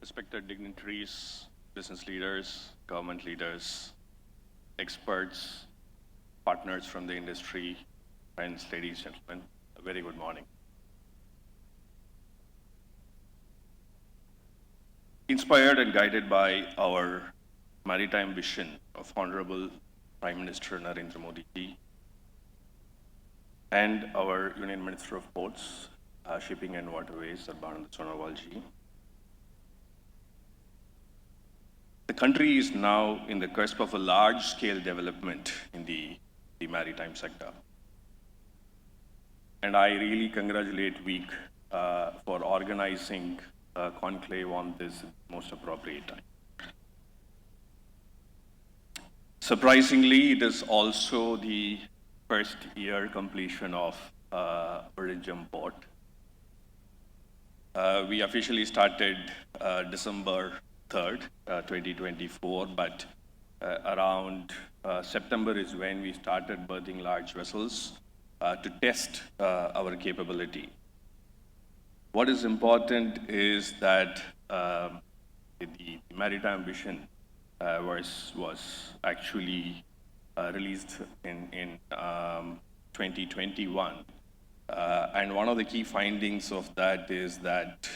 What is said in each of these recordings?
respected dignitaries, business leaders, government leaders, experts, partners from the industry, friends, ladies, gentlemen, a very good morning. Inspired and guided by our maritime vision of Honorable Prime Minister Narendra Modi ji and our Union Minister of Ports, Shipping and Waterways, Sarbanand Sonowal ji, the country is now in the cusp of a large-scale development in the maritime sector. And I really congratulate WEEC for organizing a conclave on this most appropriate time. Surprisingly, it is also the first year completion of Vizhinjam Port. We officially started December 3rd, 2024, but around September is when we started berthing large vessels to test our capability. What is important is that the maritime vision was actually released in 2021. And one of the key findings of that is that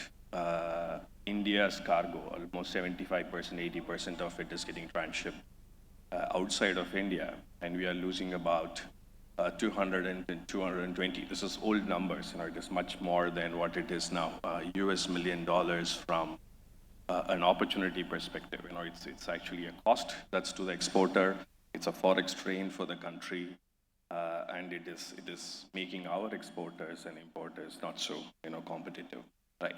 India's cargo, almost 75%, 80% of it is getting transshipped outside of India, and we are losing about 200 and 220. This is old numbers, it is much more than what it is now. $1 million from an opportunity perspective. It's actually a cost that's to the exporter. It's a forex drain for the country, and it is making our exporters and importers not so competitive, right?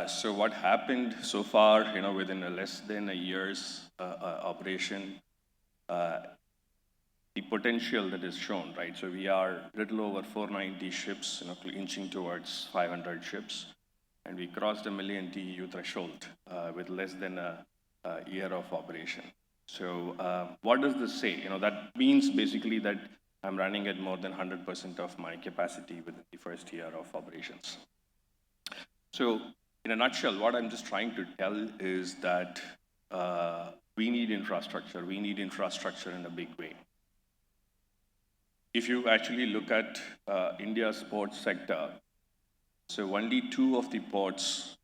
So what happened so far, within less than a year's operation, the potential that is shown, right? So we are a little over 490 ships, inching towards 500 ships, and we crossed the million TEU threshold with less than a year of operation. So what does this say? That means basically that I'm running at more than 100% of my capacity within the first year of operations. So in a nutshell, what I'm just trying to tell is that we need infrastructure. We need infrastructure in a big way. If you actually look at India's port sector, so only 2 of the ports,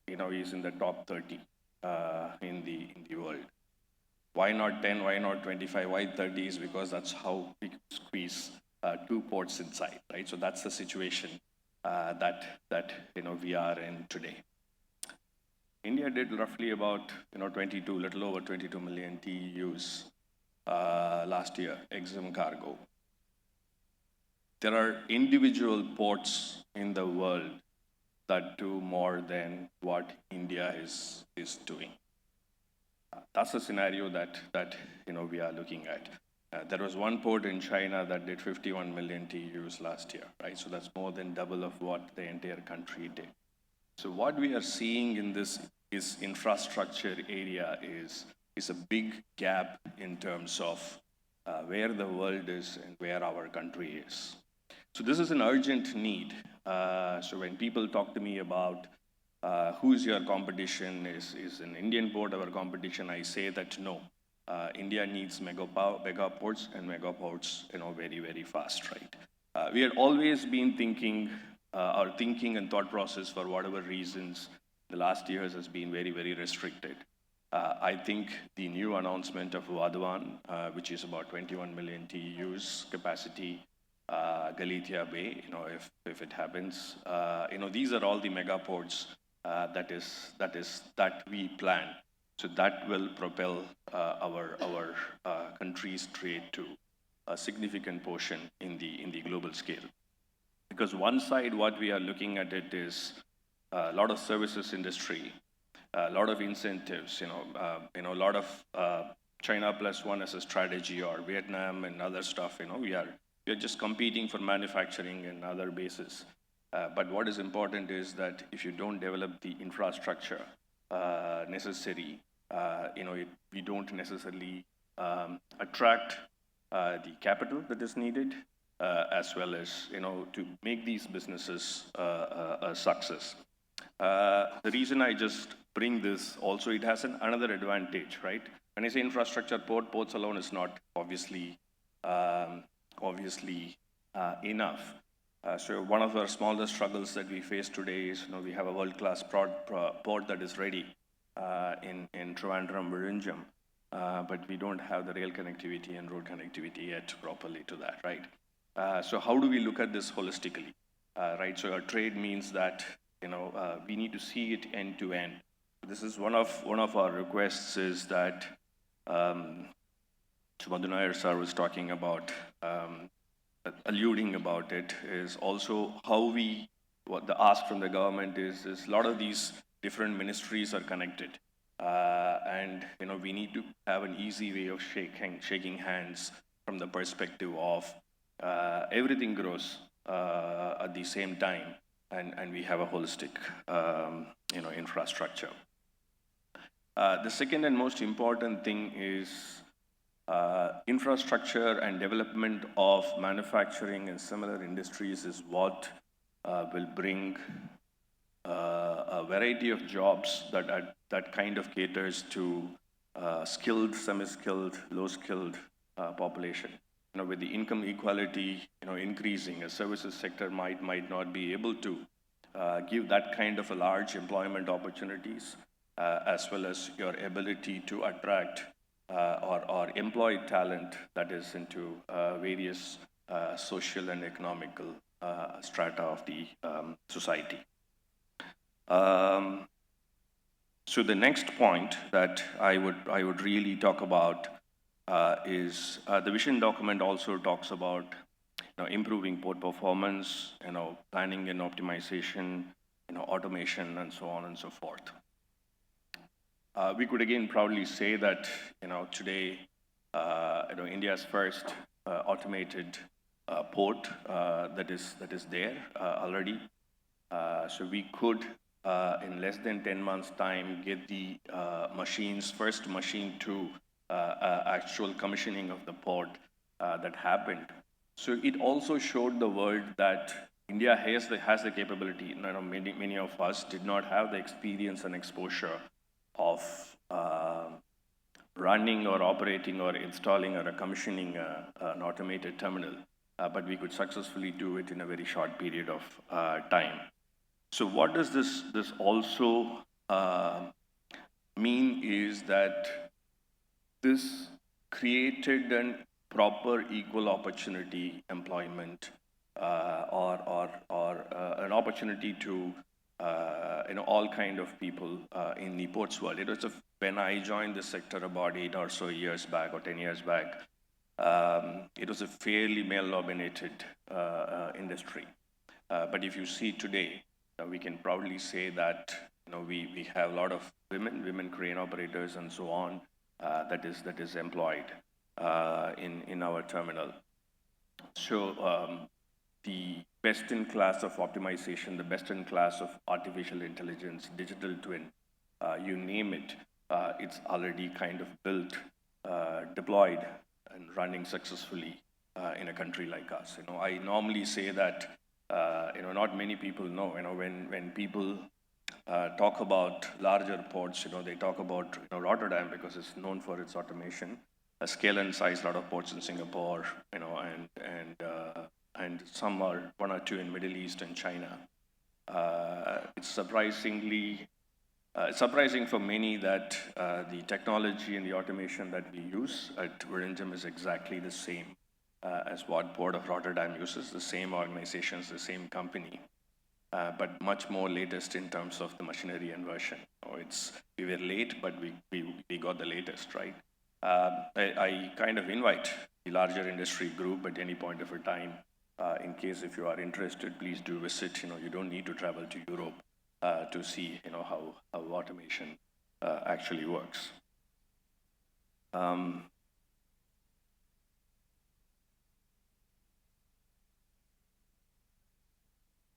is in the top 30 in the world. Why not 10? Why not 25? Why 30? Is because that's how we squeeze 2 ports inside, right? So that's the situation that we are in today. India did roughly about 22, little over 22 million TEUs last year, EXIM cargo. There are individual ports in the world that do more than what India is doing. That's the scenario that we are looking at. There was one port in China that did 51 million TEUs last year, right? So that's more than double of what the entire country did. So what we are seeing in this infrastructure area is a big gap in terms of where the world is and where our country is. So this is an urgent need. So when people talk to me about who's your competition, is an Indian port our competition, I say that no. India needs mega ports and mega ports, very, very fast, right? We had always been thinking, our thinking and thought process for whatever reasons, the last years has been very, very restricted. I think the new announcement of Vadhavan, which is about 21 million TEUs capacity, Galathea Bay, if it happens, these are all the mega ports that we plan. So that will propel our country's trade to a significant portion in the global scale. Because one side, what we are looking at it is a lot of services industry, a lot of incentives, a lot of China plus one as a strategy, or Vietnam and other stuff. We are just competing for manufacturing and other bases. But what is important is that if you don't develop the infrastructure necessary, we don't necessarily attract the capital that is needed, as well as to make these businesses a success. The reason I just bring this also, it has another advantage, right? When I say infrastructure, ports alone is not um, obviously enough. So one of our smallest struggles that we face today is, we have a world-class port that is ready in Trivandrum, Virinjam, but we don't have the rail connectivity and road connectivity yet properly to that, right? So how do we look at this holistically, right? So our trade means that we need to see it end to end. This is one of our requests is that Madhu Nair sir was talking about, alluding about it, is also how what the ask from the government is a lot of these different ministries are connected. And we need to have an easy way of shaking hands from the perspective of everything grows at the same time, and we have a holistic infrastructure. The second and most important thing is infrastructure and development of manufacturing and similar industries is what will bring a variety of jobs that kind of caters to skilled, semi-skilled, low-skilled population. With the income equality, increasing, a services sector might not be able to give that kind of a large employment opportunities, as well as your ability to attract or employ talent that is into various social and economical strata of the society. So the next point that I would really talk about is the vision document also talks about improving port performance, planning and optimization, automation, and so on and so forth. We could again proudly say that today India's first automated port that is there already. So we could in less than 10 months' time get the first machine to actual commissioning of the port that happened. So it also showed the world that India has the capability. Many of us did not have the experience and exposure of running or operating or installing or commissioning an automated terminal, but we could successfully do it in a very short period of time. So what does this also mean is that this created a proper equal opportunity employment or an opportunity to all kind of people in the ports world. It was when I joined this sector about 8 or so years back or 10 years back, it was a fairly male-dominated industry. But if you see today, we can proudly say that we have a lot of women crane operators and so on that is employed in our terminal. So the best in class of optimization, the best in class of artificial intelligence, digital twin, you name it, it's already kind of built, deployed, and running successfully in a country like us. I normally say that not many people know. When people talk about larger ports, they talk about Rotterdam because it's known for its automation, a scale and size, lot of ports in Singapore, and some are one or two in Middle East and China. It's surprising for many that the technology and the automation that we use at Virinjam is exactly the same as what Port of Rotterdam uses, the same organizations, the same company, but much more latest in terms of the machinery and version. We were late, but we got the latest, right? I kind of invite the larger industry group at any point of a time, in case if you are interested, please do visit. You don't need to travel to Europe to see how automation actually works.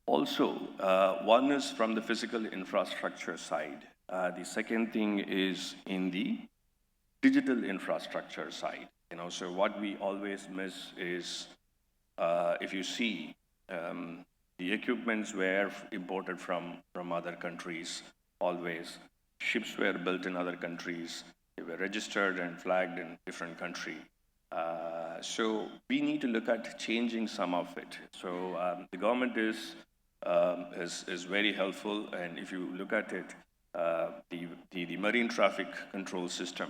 Also, one is from the physical infrastructure side. The second thing is in the digital infrastructure side. So what we always miss is, if you see, The equipments were imported from other countries always. Ships were built in other countries. They were registered and flagged in different country. So we need to look at changing some of it. So the government is very helpful, and if you look at it, the marine traffic control system,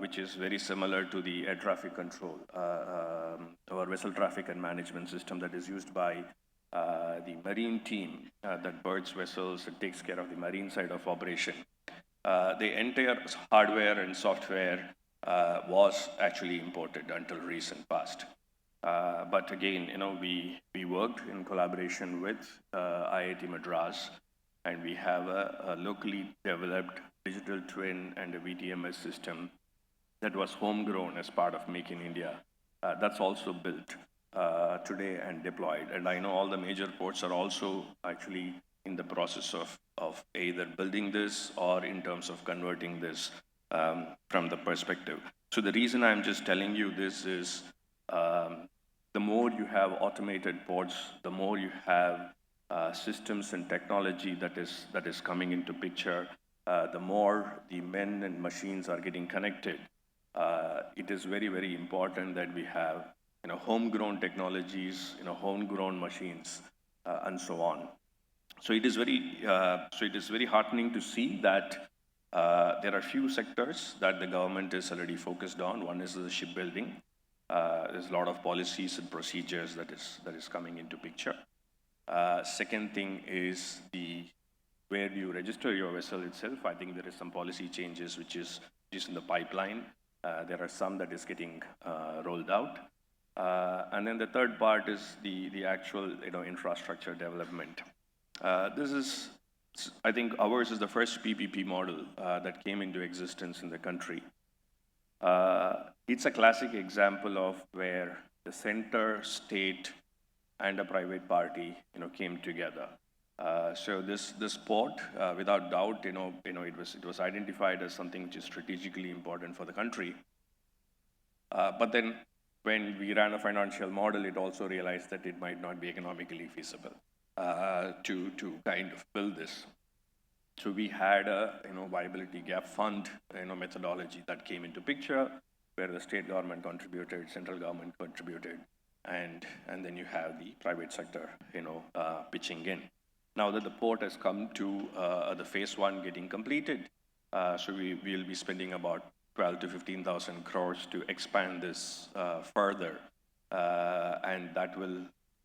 which is very similar to the air traffic control, or vessel traffic and management system that is used by the marine team that berths vessels and takes care of the marine side of operation. The entire hardware and software was actually imported until recent past. But again, we worked in collaboration with IIT Madras, and we have a locally developed digital twin and a VTMS system that was homegrown as part of Make in India. That's also built today and deployed. And I know all the major ports are also actually in the process of either building this or in terms of converting this from the perspective. So the reason I'm just telling you this is the more you have automated ports, the more you have systems and technology that is coming into picture, the more the men and machines are getting connected. It is very, very important that we have homegrown technologies, homegrown machines, and so on. So it is very heartening to see that there are few sectors that the government is already focused on. One is the shipbuilding. There's a lot of policies and procedures that is coming into picture. Second thing is where you register your vessel itself. I think there is some policy changes which is in the pipeline. There are some that is getting rolled out. And then the third part is the actual infrastructure development. I think ours is the first PPP model that came into existence in the country. It's a classic example of where the center, state, and a private party came together. So this port, without doubt, it was identified as something which is strategically important for the country. But then when we ran a financial model, it also realized that it might not be economically feasible to kind of build this. So we had a viability gap fund methodology that came into picture, where the state government contributed, central government contributed, and then you have the private sector pitching in. Now that the port has come to the phase one getting completed, so we will be spending about 12 to 15,000 crores to expand this further, and that will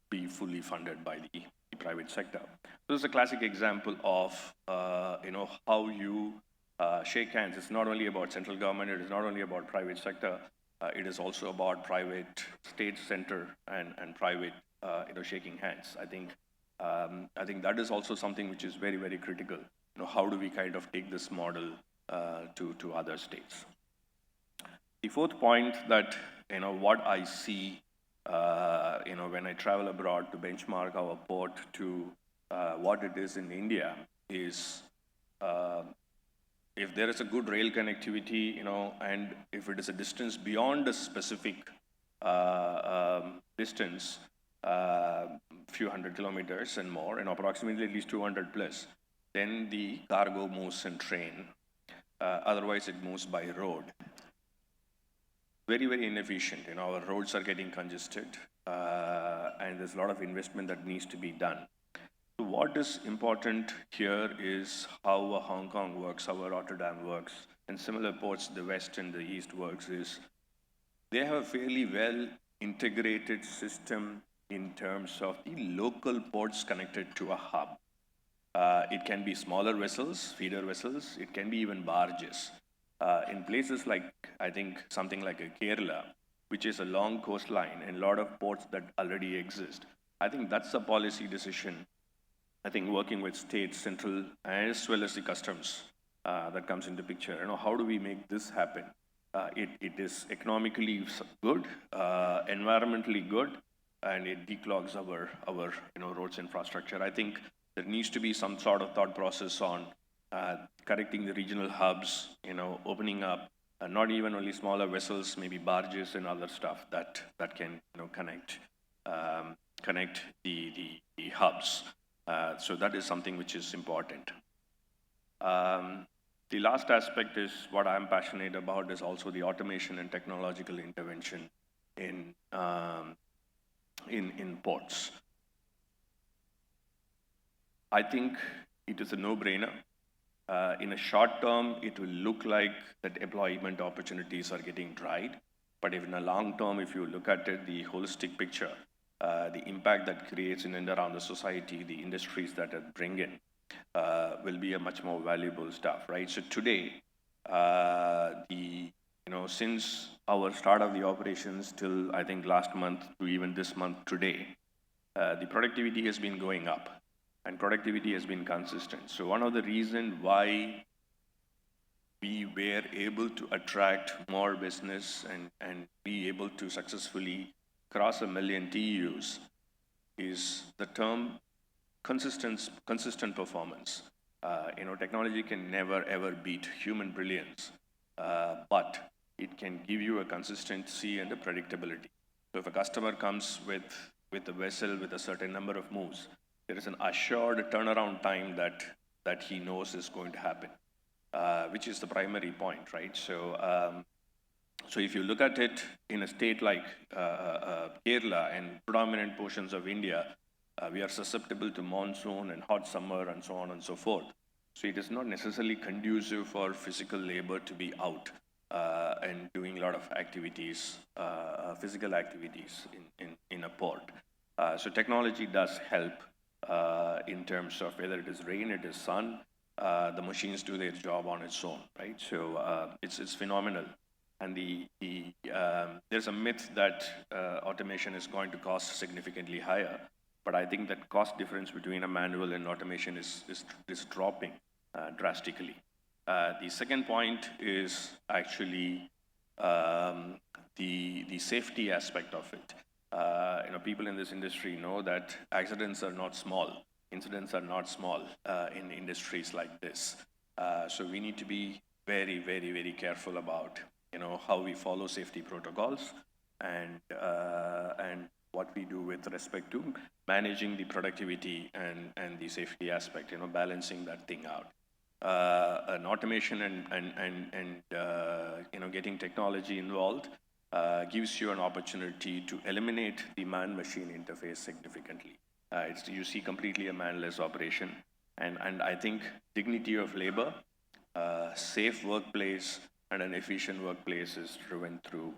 be fully funded by the private sector. So this is a classic example of how you shake hands. It's not only about central government, it is not only about private sector, it is also about private, state, center, and private shaking hands. I think that is also something which is very, very critical. How do we kind of take this model to other states? The fourth point that what I see when I travel abroad to benchmark our port to what it is in India is if there is a good rail connectivity, and if it is a distance beyond a specific distance, few hundred kilometers and more, and approximately at least 200 plus, then the cargo moves in train. Otherwise, it moves by road. Very, very inefficient. Our roads are getting congested, and there's a lot of investment that needs to be done. So what is important here is how Hong Kong works, how Rotterdam works, and similar ports, the West and the East works is they have a fairly well integrated system in terms of the local ports connected to a hub. It can be smaller vessels, feeder vessels, it can be even barges. In places like, I think, something like a Kerala, which is a long coastline and a lot of ports that already exist, I think that's a policy decision. I think working with state, central, as well as the customs that comes into picture. How do we make this happen? It is economically good, environmentally good, and it declogs our roads infrastructure. I think there needs to be some sort of thought process on correcting the regional hubs, opening up not even only smaller vessels, maybe barges and other stuff that can connect. connect the hubs. So that is something which is important. The last aspect is what I'm passionate about is also the automation and technological intervention in ports. I think it is a no-brainer. In a short term, it will look like that employment opportunities are getting dried. But if in a long term, if you look at it, the holistic picture, the impact that creates in and around the society, the industries that it bring in, will be a much more valuable stuff, right? So today, since our start of the operations till I think last month to even this month today, the productivity has been going up and productivity has been consistent. So one of the reasons why we were able to attract more business and be able to successfully cross 1 million TEUs is the term consistent performance. Technology can never ever beat human brilliance, but it can give you a consistency and a predictability. So if a customer comes with a vessel with a certain number of moves, there is an assured turnaround time that he knows is going to happen, which is the primary point, right? So if you look at it in a state like Kerala and predominant portions of India, we are susceptible to monsoon and hot summer and so on and so forth. So it is not necessarily conducive for physical labor to be out and doing a lot of activities, physical activities in a port. So technology does help in terms of whether it is rain, it is sun, the machines do their job on its own, right? So it's phenomenal. And there's a myth that automation is going to cost significantly higher, but I think that cost difference between a manual and automation is dropping drastically. The second point is actually the safety aspect of it. People in this industry know that accidents are not small, incidents are not small in industries like this. So we need to be very, very, very careful about how we follow safety protocols and what we do with respect to managing the productivity and the safety aspect, balancing that thing out. An automation and getting technology involved gives you an opportunity to eliminate the man-machine interface significantly. You see completely a manless operation, and I think dignity of labor, safe workplace, and an efficient workplace is driven through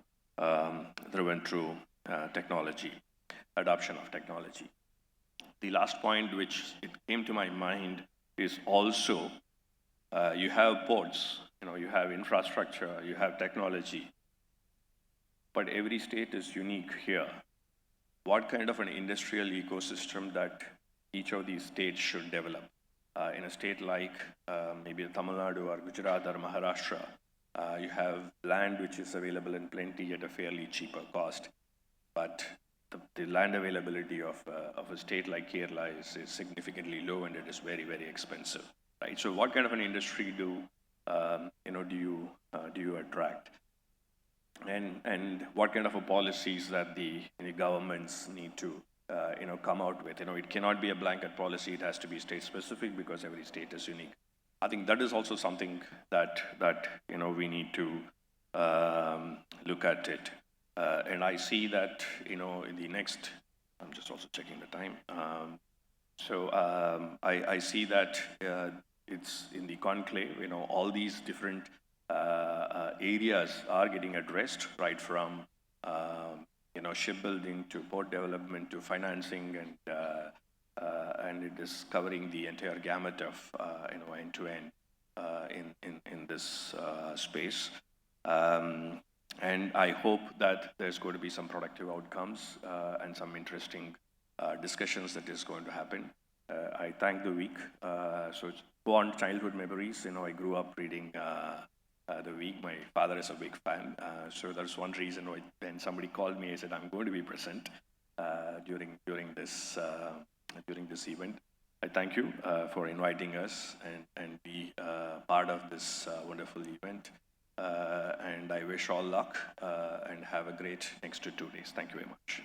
technology, adoption of technology. The last point which it came to my mind is also you have ports, you have infrastructure, you have technology, but every state is unique here. What kind of an industrial ecosystem that each of these states should develop? In a state like maybe Tamil Nadu or Gujarat or Maharashtra, you have land which is available in plenty at a fairly cheaper cost, but the land availability of a state like Kerala is significantly low, and it is very, very expensive, right? So what kind of an industry do you attract? And what kind of a policies that the governments need to come out with? It cannot be a blanket policy. It has to be state specific because every state is unique. I think that is also something that we need to look at it. And I see that in the next. I'm just also checking the time. I see that it's in the conclave. All these different areas are getting addressed, right from shipbuilding to port development to financing, and it is covering the entire gamut of end to end in this space. And I hope that there's going to be some productive outcomes and some interesting discussions that is going to happen. I thank the week. So it's born childhood memories. I grew up reading the week. My father is a big fan. So that's one reason why when somebody called me, I said, I'm going to be present during this event. I thank you for inviting us and be part of this wonderful event. And I wish all luck and have a great next 2 days. Thank you very much.